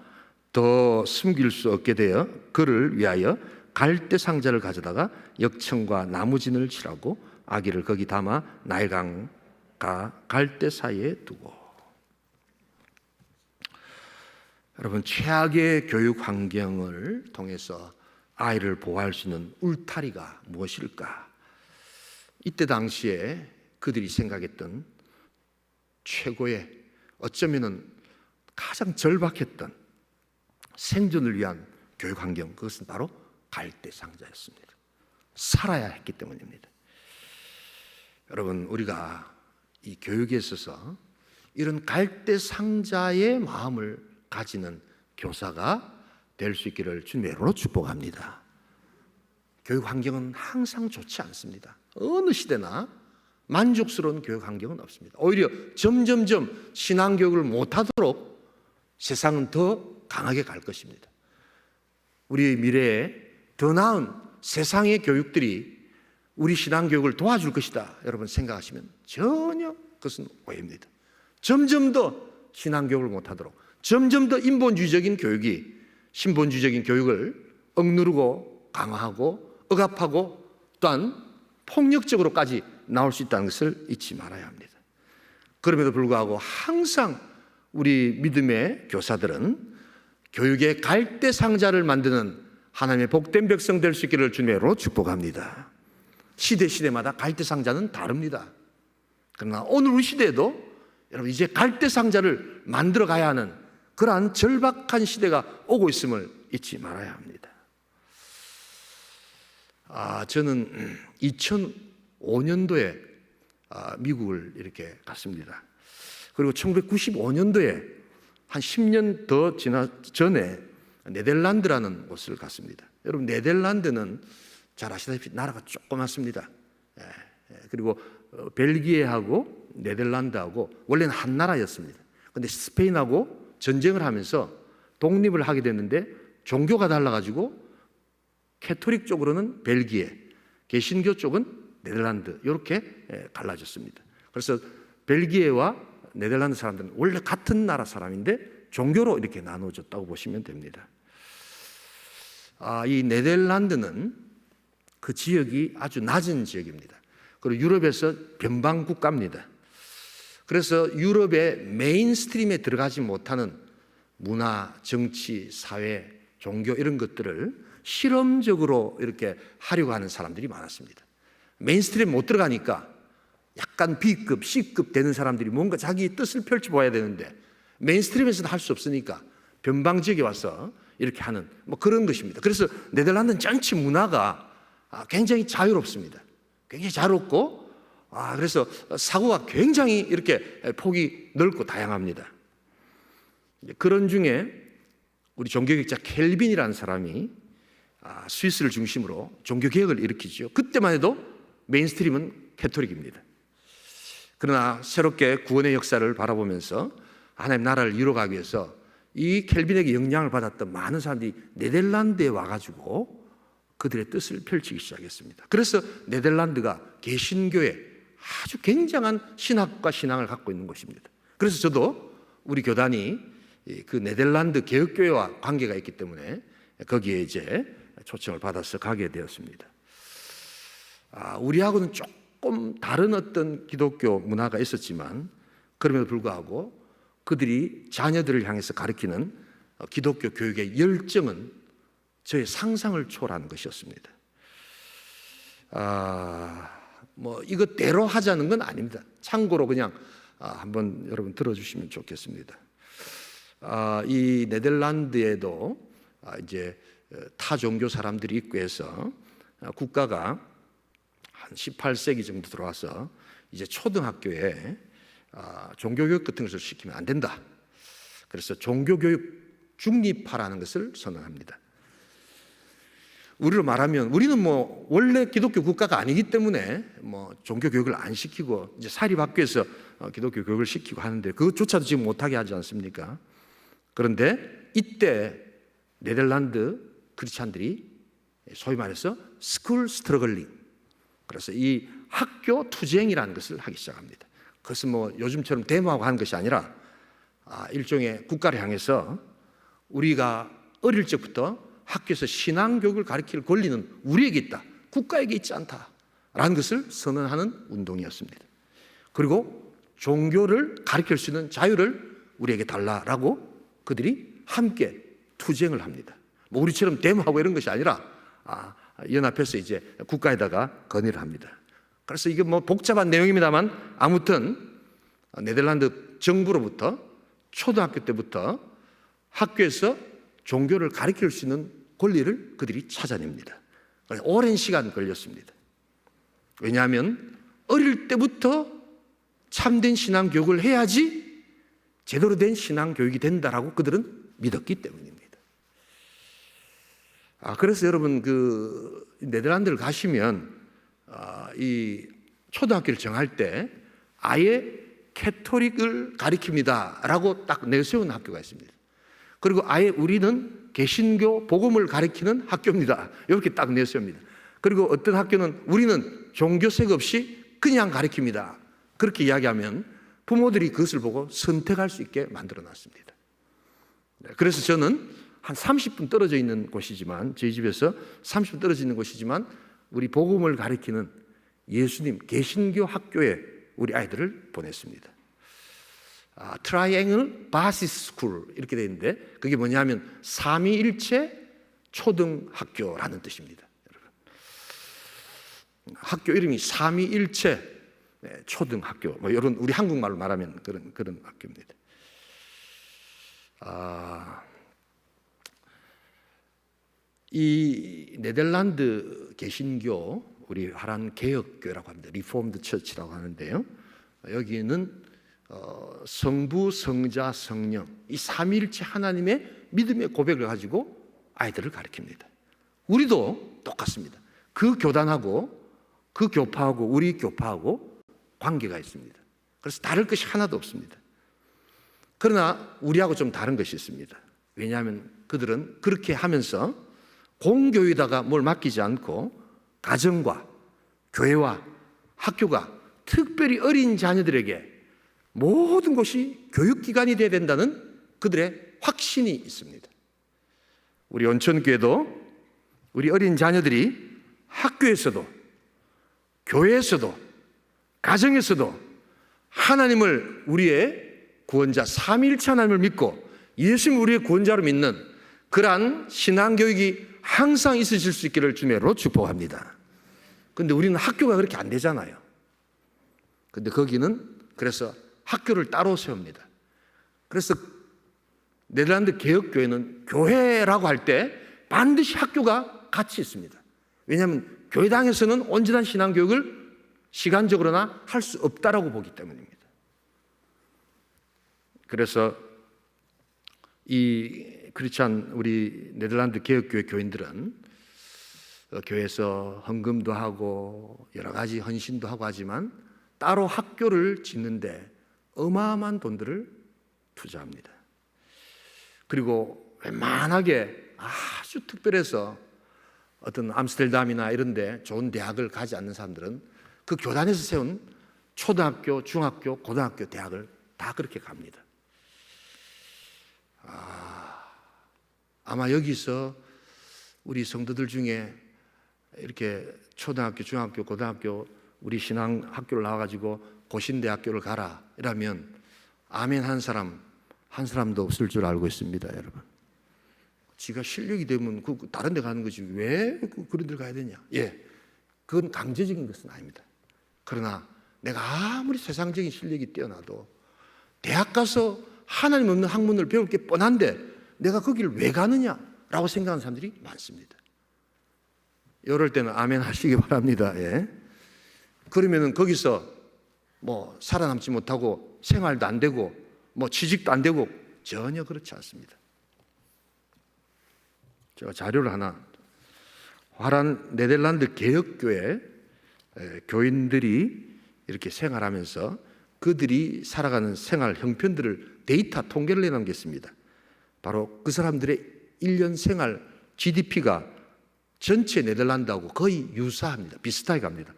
더 숨길 수 없게 되어 그를 위하여 갈대 상자를 가져다가 역청과 나무진을 칠하고 아기를 거기 담아 나일강과 갈대 사이에 두고. 여러분, 최악의 교육 환경을 통해서 아이를 보호할 수 있는 울타리가 무엇일까? 이때 당시에 그들이 생각했던 최고의 어쩌면은 가장 절박했던 생존을 위한 교육 환경, 그것은 바로 갈대 상자였습니다. 살아야 했기 때문입니다. 여러분, 우리가 이 교육에 있어서 이런 갈대 상자의 마음을 가지는 교사가 될 수 있기를 주님의 이름으로 축복합니다. 교육 환경은 항상 좋지 않습니다. 어느 시대나 만족스러운 교육 환경은 없습니다. 오히려 점점점 신앙교육을 못하도록 세상은 더 강하게 갈 것입니다. 우리의 미래에 더 나은 세상의 교육들이 우리 신앙교육을 도와줄 것이다 여러분 생각하시면 전혀 그것은 오해입니다. 점점 더 신앙교육을 못하도록, 점점 더 인본주의적인 교육이 신본주의적인 교육을 억누르고 강화하고 억압하고 또한 폭력적으로까지 나올 수 있다는 것을 잊지 말아야 합니다. 그럼에도 불구하고 항상 우리 믿음의 교사들은 교육의 갈대 상자를 만드는 하나님의 복된 백성 될 수 있기를 주님으로 축복합니다. 시대마다 갈대 상자는 다릅니다. 그러나 오늘 우리 시대에도 여러분 이제 갈대 상자를 만들어 가야 하는 그러한 절박한 시대가 오고 있음을 잊지 말아야 합니다. 저는 2005년도에 미국을 이렇게 갔습니다. 그리고 1995년도에 한 10년 더 전에 네덜란드라는 곳을 갔습니다. 여러분 네덜란드는 잘 아시다시피 나라가 조그맣습니다. 그리고 벨기에하고 네덜란드하고 원래는 한 나라였습니다. 그런데 스페인하고 전쟁을 하면서 독립을 하게 됐는데 종교가 달라가지고 캐토릭 쪽으로는 벨기에, 개신교 쪽은 네덜란드 이렇게 갈라졌습니다. 그래서 벨기에와 네덜란드 사람들은 원래 같은 나라 사람인데 종교로 이렇게 나눠졌다고 보시면 됩니다. 이 네덜란드는 그 지역이 아주 낮은 지역입니다. 그리고 유럽에서 변방 국가입니다. 그래서 유럽의 메인스트림에 들어가지 못하는 문화, 정치, 사회, 종교 이런 것들을 실험적으로 이렇게 하려고 하는 사람들이 많았습니다. 메인스트림에 못 들어가니까 약간 B급, C급 되는 사람들이 뭔가 자기 뜻을 펼쳐봐야 되는데 메인스트림에서는 할 수 없으니까 변방 지역에 와서 이렇게 하는 그런 것입니다. 그래서 네덜란드는 전체 문화가 굉장히 자유롭습니다. 굉장히 자유롭고 그래서 사고가 굉장히 이렇게 폭이 넓고 다양합니다. 그런 중에 우리 종교개혁자 켈빈이라는 사람이 스위스를 중심으로 종교개혁을 일으키죠. 그때만 해도 메인스트림은 캐토릭입니다. 그러나 새롭게 구원의 역사를 바라보면서 하나님 나라를 이루어가기 위해서 이 켈빈에게 영향을 받았던 많은 사람들이 네덜란드에 와가지고 그들의 뜻을 펼치기 시작했습니다. 그래서 네덜란드가 개신교의 아주 굉장한 신학과 신앙을 갖고 있는 곳입니다. 그래서 저도 우리 교단이 그 네덜란드 개혁교회와 관계가 있기 때문에 거기에 이제 초청을 받아서 가게 되었습니다. 우리하고는 조금 다른 어떤 기독교 문화가 있었지만 그럼에도 불구하고 그들이 자녀들을 향해서 가르치는 기독교 교육의 열정은 저의 상상을 초월하는 것이었습니다. 이것대로 하자는 건 아닙니다. 참고로 그냥 한번 여러분 들어주시면 좋겠습니다. 이 네덜란드에도 이제 타 종교 사람들이 있고 해서 국가가 한 18세기 정도 들어와서 이제 초등학교에 종교교육 같은 것을 시키면 안 된다. 그래서 종교교육 중립화라는 것을 선언합니다. 우리로 말하면 우리는 원래 기독교 국가가 아니기 때문에 종교교육을 안 시키고 이제 사립학교에서 기독교 교육을 시키고 하는데 그것조차도 지금 못하게 하지 않습니까? 그런데 이때 네덜란드 크리스찬들이 소위 말해서 스쿨 스트러글링, 그래서 이 학교 투쟁이라는 것을 하기 시작합니다. 그것은 요즘처럼 데모하고 하는 것이 아니라 일종의 국가를 향해서 우리가 어릴 적부터 학교에서 신앙교육을 가르칠 권리는 우리에게 있다, 국가에게 있지 않다라는 것을 선언하는 운동이었습니다. 그리고 종교를 가르칠 수 있는 자유를 우리에게 달라라고 그들이 함께 투쟁을 합니다. 우리처럼 데모하고 이런 것이 아니라 연합해서 이제 국가에다가 건의를 합니다. 그래서 이게 복잡한 내용입니다만 아무튼 네덜란드 정부로부터 초등학교 때부터 학교에서 종교를 가르칠 수 있는 권리를 그들이 찾아냅니다. 오랜 시간 걸렸습니다. 왜냐하면 어릴 때부터 참된 신앙 교육을 해야지 제대로 된 신앙 교육이 된다라고 그들은 믿었기 때문입니다. 그래서 여러분 네덜란드를 가시면 이 초등학교를 정할 때 아예 캐토릭을 가리킵니다라고 딱 내세운 학교가 있습니다. 그리고 아예 우리는 개신교 복음을 가리키는 학교입니다. 이렇게 딱 내세웁니다. 그리고 어떤 학교는 우리는 종교색 없이 그냥 가리킵니다. 그렇게 이야기하면 부모들이 그것을 보고 선택할 수 있게 만들어 놨습니다. 그래서 저는 한 30분 떨어져 있는 곳이지만, 저희 집에서 30분 떨어져 있는 곳이지만 우리 복음을 가리키는 예수님 개신교 학교에 우리 아이들을 보냈습니다. 트라이앵글 바시스 스쿨 이렇게 되어 있는데, 그게 뭐냐면 삼위일체 초등학교라는 뜻입니다. 여러분, 학교 이름이 삼위일체 초등학교, 뭐 이런 우리 한국말로 말하면 그런 학교입니다. 이 네덜란드 개신교, 우리 하란 개혁교회라고 합니다. 리폼드 처치라고 하는데요. 여기는 성부, 성자, 성령 이 삼위일체 하나님의 믿음의 고백을 가지고 아이들을 가르칩니다. 우리도 똑같습니다. 그 교단하고 그 교파하고 우리 교파하고 관계가 있습니다. 그래서 다를 것이 하나도 없습니다. 그러나 우리하고 좀 다른 것이 있습니다. 왜냐하면 그들은 그렇게 하면서 공교에다가 뭘 맡기지 않고 가정과 교회와 학교가 특별히 어린 자녀들에게 모든 것이 교육기관이 되어야 된다는 그들의 확신이 있습니다. 우리 온천교회도 우리 어린 자녀들이 학교에서도 교회에서도 가정에서도 하나님을 우리의 구원자 삼위일체 하나님을 믿고 예수님 우리의 구원자로 믿는 그러한 신앙교육이 항상 있으실 수 있기를 주님으로 축복합니다. 그런데 우리는 학교가 그렇게 안 되잖아요. 그런데 거기는 그래서 학교를 따로 세웁니다. 그래서 네덜란드 개혁교회는 교회라고 할 때 반드시 학교가 같이 있습니다. 왜냐하면 교회당에서는 온전한 신앙교육을 시간적으로나 할 수 없다라고 보기 때문입니다. 그래서 이 크리스찬 우리 네덜란드 개혁교회 교인들은 교회에서 헌금도 하고 여러 가지 헌신도 하고 하지만 따로 학교를 짓는데 어마어마한 돈들을 투자합니다. 그리고 웬만하게 아주 특별해서 어떤 암스테르담이나 이런 데 좋은 대학을 가지 않는 사람들은 그 교단에서 세운 초등학교, 중학교, 고등학교, 대학을 다 그렇게 갑니다. 아마 여기서 우리 성도들 중에 이렇게 초등학교, 중학교, 고등학교 우리 신앙학교를 나와가지고 고신대학교를 가라 이러면 아멘 한 사람도 없을 줄 알고 있습니다. 여러분, 지가 실력이 되면 다른 데 가는 거지 왜 그런 데 가야 되냐. 그건 강제적인 것은 아닙니다. 그러나 내가 아무리 세상적인 실력이 뛰어나도 대학 가서 하나님 없는 학문을 배울 게 뻔한데 내가 거기를 왜 가느냐라고 생각하는 사람들이 많습니다. 이럴 때는 아멘 하시기 바랍니다. 그러면은 거기서 뭐 살아남지 못하고 생활도 안 되고 뭐 취직도 안 되고 전혀 그렇지 않습니다. 제가 자료를 하나, 화란 네덜란드 개혁교회 교인들이 이렇게 생활하면서 그들이 살아가는 생활 형편들을 데이터 통계를 내놓겠습니다. 바로 그 사람들의 1년 생활 GDP가 전체 네덜란드하고 거의 유사합니다. 비슷하게 갑니다.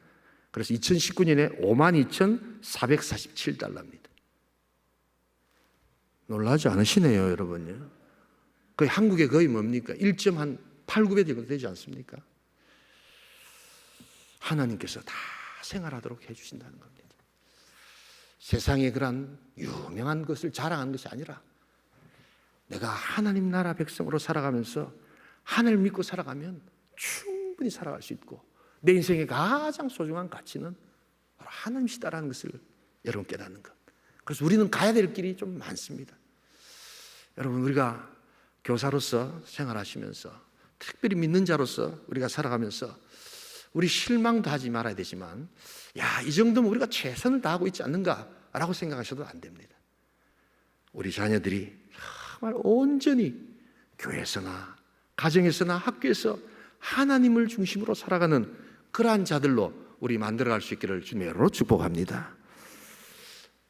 그래서 2019년에 52,447달러입니다. 놀라지 않으시네요, 여러분요. 거의 한국에 거의 뭡니까? 1.89배 정도 되지 않습니까? 하나님께서 다 생활하도록 해주신다는 겁니다. 세상에 그런 유명한 것을 자랑하는 것이 아니라 내가 하나님 나라 백성으로 살아가면서 하나님을 믿고 살아가면 충분히 살아갈 수 있고 내 인생의 가장 소중한 가치는 바로 하나님이시다라는 것을 여러분 깨닫는 것. 그래서 우리는 가야 될 길이 좀 많습니다. 여러분, 우리가 교사로서 생활하시면서 특별히 믿는 자로서 우리가 살아가면서 우리 실망도 하지 말아야 되지만 이 정도면 우리가 최선을 다하고 있지 않는가라고 생각하셔도 안 됩니다. 우리 자녀들이 정말 온전히 교회에서나 가정에서나 학교에서 하나님을 중심으로 살아가는 그러한 자들로 우리 만들어갈 수 있기를 주님으로 축복합니다.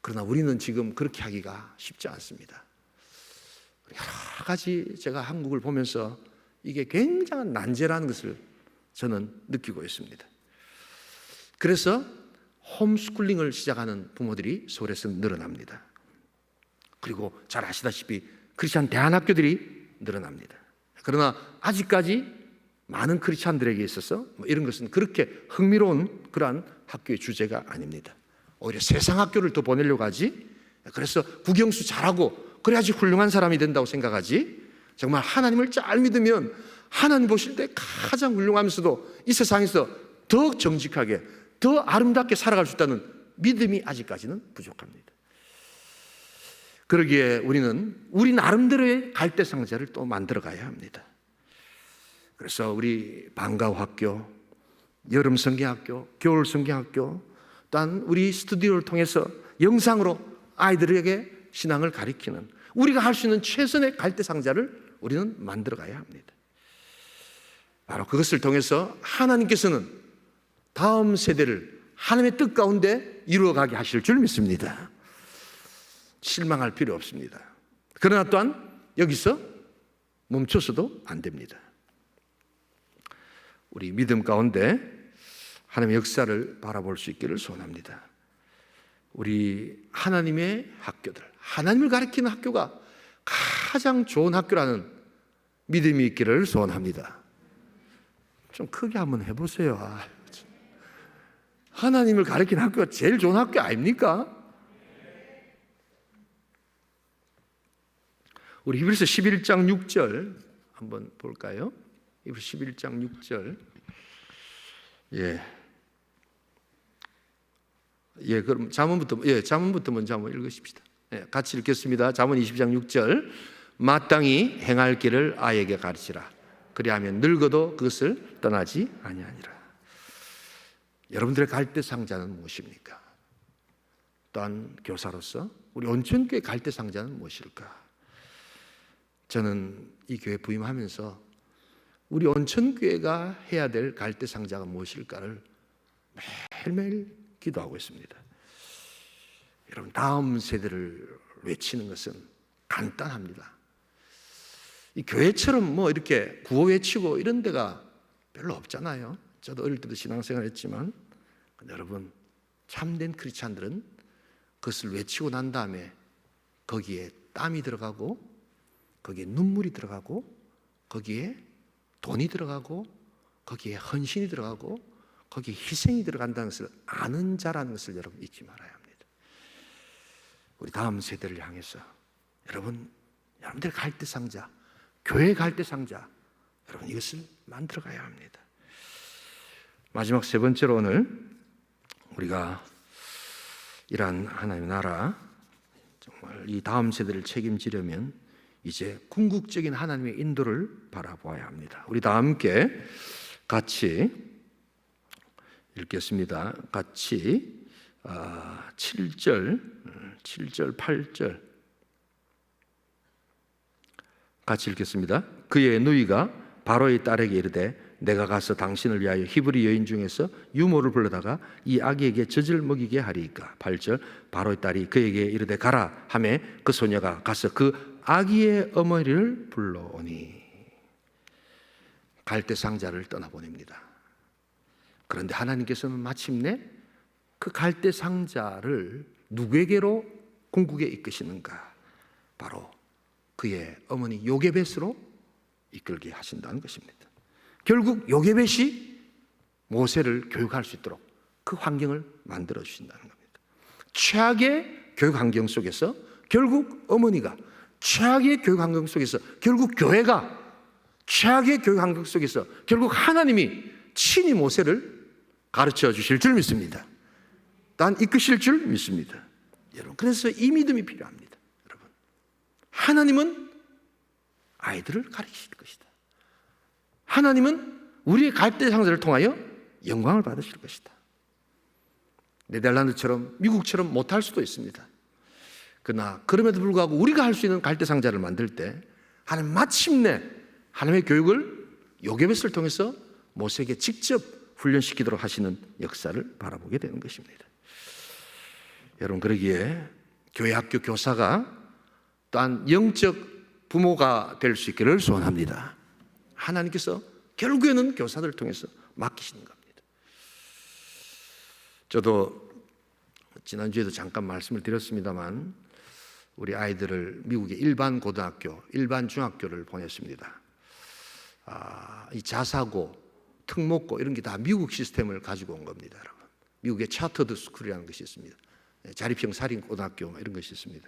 그러나 우리는 지금 그렇게 하기가 쉽지 않습니다. 여러 가지 제가 한국을 보면서 이게 굉장한 난제라는 것을 저는 느끼고 있습니다. 그래서 홈스쿨링을 시작하는 부모들이 서울에서 늘어납니다. 그리고 잘 아시다시피 크리스찬 대안학교들이 늘어납니다. 그러나 아직까지 많은 크리스찬들에게 있어서 이런 것은 그렇게 흥미로운 그러한 학교의 주제가 아닙니다. 오히려 세상 학교를 더 보내려고 하지. 그래서 국영수 잘하고 그래야지 훌륭한 사람이 된다고 생각하지. 정말 하나님을 잘 믿으면 하나님 보실 때 가장 훌륭하면서도 이 세상에서 더 정직하게, 더 아름답게 살아갈 수 있다는 믿음이 아직까지는 부족합니다. 그러기에 우리는 우리 나름대로의 갈대상자를 또 만들어 가야 합니다. 그래서 우리 방과후학교, 여름 성경학교, 겨울 성경학교, 또한 우리 스튜디오를 통해서 영상으로 아이들에게 신앙을 가르치는 우리가 할 수 있는 최선의 갈대상자를 우리는 만들어 가야 합니다. 바로 그것을 통해서 하나님께서는 다음 세대를 하나님의 뜻 가운데 이루어가게 하실 줄 믿습니다. 실망할 필요 없습니다. 그러나 또한 여기서 멈춰서도 안 됩니다. 우리 믿음 가운데 하나님의 역사를 바라볼 수 있기를 소원합니다. 우리 하나님의 학교들, 하나님을 가르치는 학교가 가장 좋은 학교라는 믿음이 있기를 소원합니다. 좀 크게 한번 해보세요. 하나님을 가르치는 학교가 제일 좋은 학교 아닙니까? 우리 히브리서 11장 6절 한번 볼까요? 히브리서 11장 6절. 그럼 잠언부터 먼저 한번 읽으십시다. 같이 읽겠습니다. 잠언 20장 6절. 마땅히 행할 길을 아이에게 가르치라. 그리하면 늙어도 그것을 떠나지 아니하니라. 여러분들의 갈대상자는 무엇입니까? 또한 교사로서 우리 온천교회 갈대상자는 무엇일까? 저는 이 교회 부임하면서 우리 온천교회가 해야 될 갈대상자가 무엇일까를 매일매일 기도하고 있습니다. 여러분, 다음 세대를 외치는 것은 간단합니다. 이 교회처럼 이렇게 구호 외치고 이런 데가 별로 없잖아요. 저도 어릴 때도 신앙생활 했지만, 여러분, 참된 크리스찬들은 그것을 외치고 난 다음에 거기에 땀이 들어가고, 거기에 눈물이 들어가고, 거기에 돈이 들어가고, 거기에 헌신이 들어가고, 거기에 희생이 들어간다는 것을 아는 자라는 것을 여러분 잊지 말아야 합니다. 우리 다음 세대를 향해서 여러분들 갈대상자, 교회 갈대상자, 여러분 이것을 만들어 가야 합니다. 마지막 세 번째로 오늘 우리가 이러한 하나님의 나라, 정말 이 다음 세대를 책임지려면 이제 궁극적인 하나님의 인도를 바라보아야 합니다. 우리 다 함께 같이 읽겠습니다. 같이 7절, 8절 같이 읽겠습니다. 그의 누이가 바로의 딸에게 이르되 내가 가서 당신을 위하여 히브리 여인 중에서 유모를 불러다가 이 아기에게 젖을 먹이게 하리이까. 8절 바로의 딸이 그에게 이르되 가라 하매 그 소녀가 가서 그 아기의 어머니를 불러오니. 갈대상자를 떠나보냅니다. 그런데 하나님께서는 마침내 그 갈대상자를 누구에게로 궁극에 이끄시는가? 바로 그의 어머니 요게벳으로 이끌게 하신다는 것입니다. 결국 요게벳이 모세를 교육할 수 있도록 그 환경을 만들어 주신다는 겁니다. 최악의 교육 환경 속에서 결국 어머니가, 최악의 교육 환경 속에서 결국 교회가, 최악의 교육 환경 속에서 결국 하나님이 친히 모세를 가르쳐 주실 줄 믿습니다. 난 이끄실 줄 믿습니다. 여러분, 그래서 이 믿음이 필요합니다. 여러분, 하나님은 아이들을 가르치실 것이다. 하나님은 우리의 갈대상자를 통하여 영광을 받으실 것이다. 네덜란드처럼 미국처럼 못할 수도 있습니다. 그러나 그럼에도 불구하고 우리가 할 수 있는 갈대상자를 만들 때 하나님 마침내 하나님의 교육을 요게벳을 통해서 모세에게 직접 훈련시키도록 하시는 역사를 바라보게 되는 것입니다. 여러분, 그러기에 교회 학교 교사가 또한 영적 부모가 될 수 있기를 소원합니다. 하나님께서 결국에는 교사들을 통해서 맡기시는 겁니다. 저도 지난주에도 잠깐 말씀을 드렸습니다만 우리 아이들을 미국의 일반 고등학교, 일반 중학교를 보냈습니다. 이 자사고, 특목고 이런 게 다 미국 시스템을 가지고 온 겁니다, 여러분. 미국의 차터드 스쿨이라는 것이 있습니다. 자립형 살인 고등학교 이런 것이 있습니다.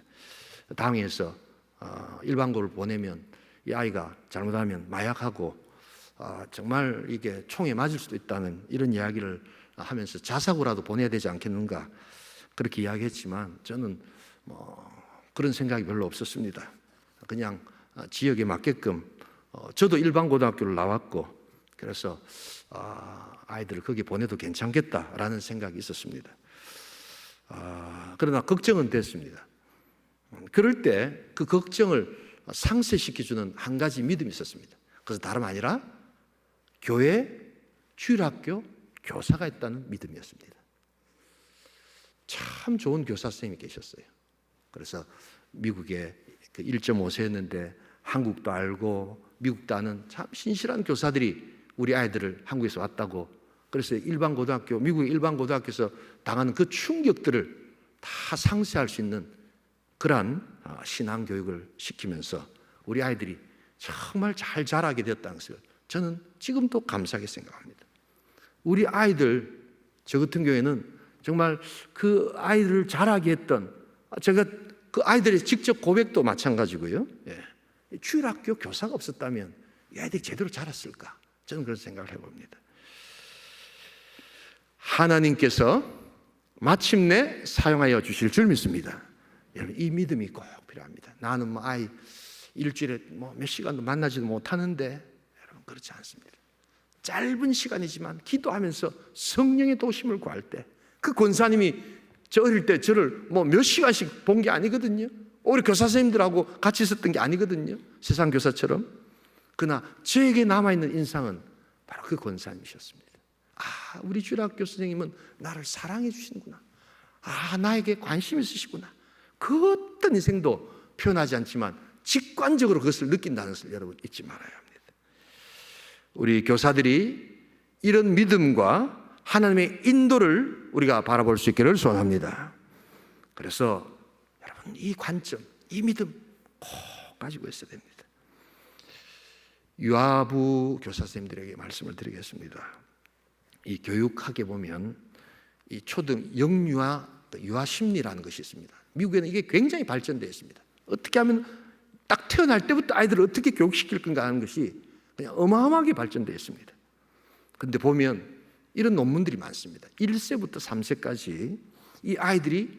당에서 일반고를 보내면 이 아이가 잘못하면 마약하고 정말 이게 총에 맞을 수도 있다는 이런 이야기를 하면서 자사고라도 보내야 되지 않겠는가 그렇게 이야기했지만 저는 그런 생각이 별로 없었습니다. 그냥 지역에 맞게끔 저도 일반 고등학교를 나왔고 그래서 아이들을 거기 보내도 괜찮겠다라는 생각이 있었습니다. 그러나 걱정은 됐습니다. 그럴 때 그 걱정을 상쇄시켜주는 한 가지 믿음이 있었습니다. 그것은 다름 아니라 교회 주일학교 교사가 있다는 믿음이었습니다. 참 좋은 교사 선생님이 계셨어요. 그래서 미국에 1.5세였는데 한국도 알고 미국도 아는 참 신실한 교사들이 우리 아이들을 한국에서 왔다고, 그래서 일반 고등학교, 미국의 일반 고등학교에서 당하는 그 충격들을 다 상쇄할 수 있는 그러한 신앙 교육을 시키면서 우리 아이들이 정말 잘 자라게 되었다는 것을 저는 지금도 감사하게 생각합니다. 우리 아이들, 저 같은 경우에는 정말 그 아이들을 자라게 했던, 제가 그 아이들의 직접 고백도 마찬가지고요. 주일학교 교사가 없었다면 이 아이들이 제대로 자랐을까? 저는 그런 생각을 해봅니다. 하나님께서 마침내 사용하여 주실 줄 믿습니다. 여러분, 이 믿음이 꼭 필요합니다. 나는 아이 일주일에 몇 시간도 만나지도 못하는데, 여러분 그렇지 않습니다. 짧은 시간이지만 기도하면서 성령의 도심을 구할 때, 그 권사님이 저 어릴 때 저를 몇 시간씩 본 게 아니거든요. 우리 교사 선생님들하고 같이 있었던 게 아니거든요. 세상 교사처럼. 그러나 저에게 남아있는 인상은 바로 그 권사님이셨습니다. 우리 주일학교 선생님은 나를 사랑해 주시는구나. 나에게 관심 있으시구나. 그 어떤 인생도 표현하지 않지만 직관적으로 그것을 느낀다는 것을 여러분 잊지 말아야 합니다. 우리 교사들이 이런 믿음과 하나님의 인도를 우리가 바라볼 수 있기를 소원합니다. 그래서 여러분 이 관점, 이 믿음 꼭 가지고 있어야 됩니다. 유아부 교사 선생님들에게 말씀을 드리겠습니다. 이 교육학에 보면 이 초등 영유아 유아 심리라는 것이 있습니다. 미국에는 이게 굉장히 발전되어 있습니다. 어떻게 하면 딱 태어날 때부터 아이들을 어떻게 교육시킬 건가 하는 것이 그냥 어마어마하게 발전되어 있습니다. 그런데 보면 이런 논문들이 많습니다. 1세부터 3세까지 이 아이들이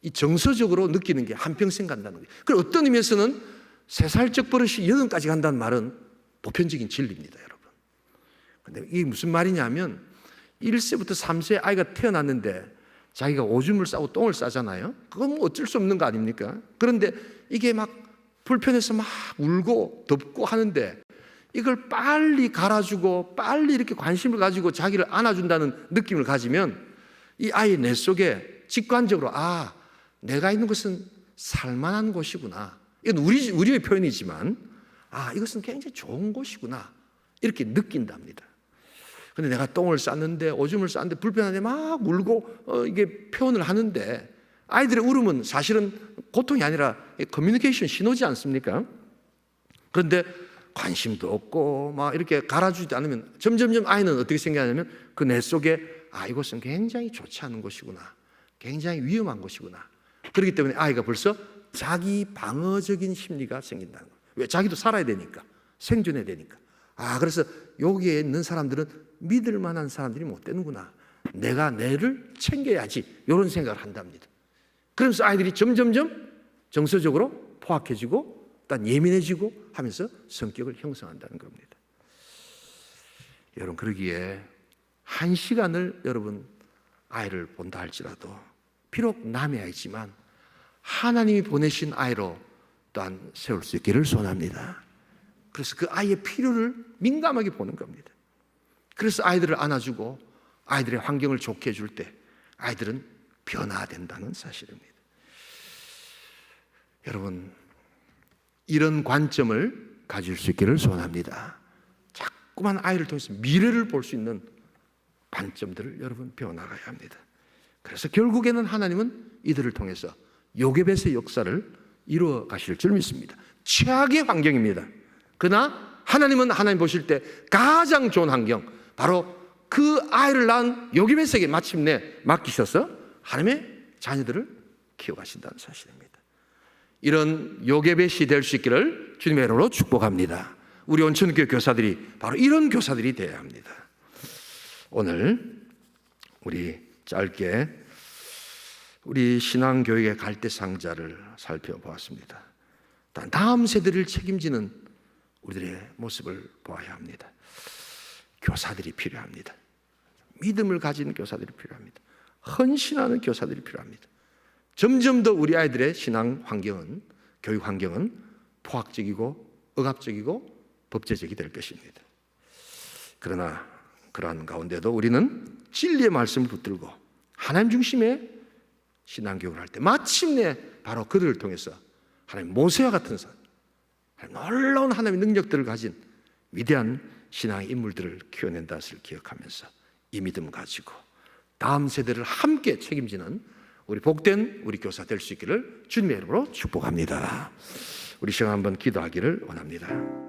이 정서적으로 느끼는 게 한평생 간다는 거예요. 그리고 어떤 의미에서는 3살적 버릇이 8까지 간다는 말은 보편적인 진리입니다, 여러분. 그런데 이게 무슨 말이냐면 1세부터 3세 아이가 태어났는데 자기가 오줌을 싸고 똥을 싸잖아요. 그건 어쩔 수 없는 거 아닙니까? 그런데 이게 막 불편해서 막 울고 덥고 하는데 이걸 빨리 갈아주고 빨리 이렇게 관심을 가지고 자기를 안아준다는 느낌을 가지면 이 아이의 뇌 속에 직관적으로 내가 있는 곳은 살만한 곳이구나. 이건 우리의 표현이지만 이것은 굉장히 좋은 곳이구나. 이렇게 느낀답니다. 근데 내가 똥을 쌌는데 오줌을 쌌는데 불편한데 막 울고 이게 표현을 하는데 아이들의 울음은 사실은 고통이 아니라 커뮤니케이션 신호지 않습니까? 그런데 관심도 없고 막 이렇게 갈아주지 않으면 점점점 아이는 어떻게 생각하냐면 그 뇌 속에 이곳은 굉장히 좋지 않은 곳이구나. 굉장히 위험한 곳이구나. 그렇기 때문에 아이가 벌써 자기 방어적인 심리가 생긴다는 거예요. 왜? 자기도 살아야 되니까. 생존해야 되니까. 그래서 여기에 있는 사람들은 믿을 만한 사람들이 못 되는구나. 내가 뇌를 챙겨야지. 이런 생각을 한답니다. 그러면서 아이들이 점점점 정서적으로 포악해지고 일단 예민해지고 하면서 성격을 형성한다는 겁니다. 여러분 그러기에 1시간을 여러분 아이를 본다 할지라도 비록 남의 아이지만 하나님이 보내신 아이로 또한 세울 수 있기를 소원합니다. 그래서 그 아이의 필요를 민감하게 보는 겁니다. 그래서 아이들을 안아주고 아이들의 환경을 좋게 해줄 때 아이들은 변화된다는 사실입니다. 여러분 이런 관점을 가질 수 있기를 소원합니다. 자꾸만 아이를 통해서 미래를 볼 수 있는 관점들을 여러분 배워나가야 합니다. 그래서 결국에는 하나님은 이들을 통해서 요게벳의 역사를 이루어 가실 줄 믿습니다. 최악의 환경입니다. 그러나 하나님은 하나님 보실 때 가장 좋은 환경, 바로 그 아이를 낳은 요게벳에게 마침내 맡기셔서 하나님의 자녀들을 키워가신다는 사실입니다. 이런 요게벳이 될 수 있기를 주님의 이름으로 축복합니다. 우리 온천교회 교사들이 바로 이런 교사들이 되어야 합니다. 오늘 우리 짧게 우리 신앙교육의 갈대상자를 살펴보았습니다. 다음 세대를 책임지는 우리들의 모습을 보아야 합니다. 교사들이 필요합니다. 믿음을 가진 교사들이 필요합니다. 헌신하는 교사들이 필요합니다. 점점 더 우리 아이들의 신앙 환경은, 교육 환경은 포학적이고 억압적이고 법제적이 될 것입니다. 그러나 그러한 가운데도 우리는 진리의 말씀을 붙들고 하나님 중심의 신앙교육을 할 때 마침내 바로 그들을 통해서 하나님 모세와 같은 사람, 놀라운 하나님의 능력들을 가진 위대한 신앙의 인물들을 키워낸다 것을 기억하면서 이 믿음 가지고 다음 세대를 함께 책임지는 우리 복된 우리 교사 될 수 있기를 주님의 이름으로 축복합니다. 우리 시간 한번 기도하기를 원합니다.